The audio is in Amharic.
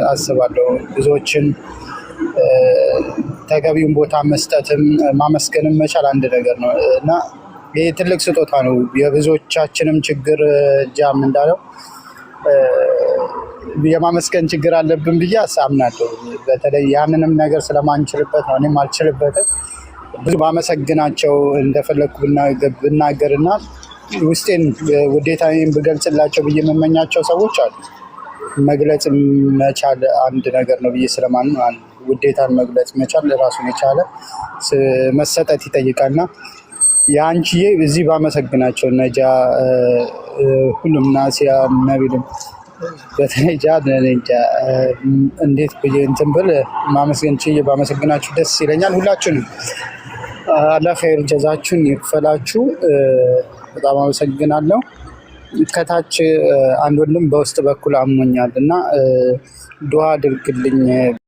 አስባለሁ። ብዙዎችን ተገቢውን ቦታ መስጠትም ማመስገንም መቻል አንድ ነገር ነው እና ይሄ ትልቅ ስጦታ ነው። የብዙዎቻችንም ችግር ጃም እንዳለው የማመስገን ችግር አለብን ብዬ አምናለሁ። በተለይ ያንንም ነገር ስለማንችልበት ነው እኔም አልችልበትም። ብዙ ባመሰግናቸው እንደፈለኩ ብናገርና ውስጤን ውዴታዬን ብገልጽላቸው ብዬ የምመኛቸው ሰዎች አሉ። መግለጽ መቻል አንድ ነገር ነው ብዬ ስለማምን ውዴታን መግለጽ መቻል ራሱን የቻለ መሰጠት ይጠይቃልና የአንቺዬ እዚህ ባመሰግናቸው ነጃ ሁሉም ናሲያ ነቢልም በተለይ እንዴት ብዬ እንትን ብል ማመስገን ችዬ ባመሰግናችሁ ደስ ይለኛል። ሁላችሁንም አላህ ኸይር ጀዛችሁን ይክፈላችሁ። በጣም አመሰግናለሁ። ከታች አንድ ወንድም በውስጥ በኩል አሞኛል እና ዱዓ አድርግልኝ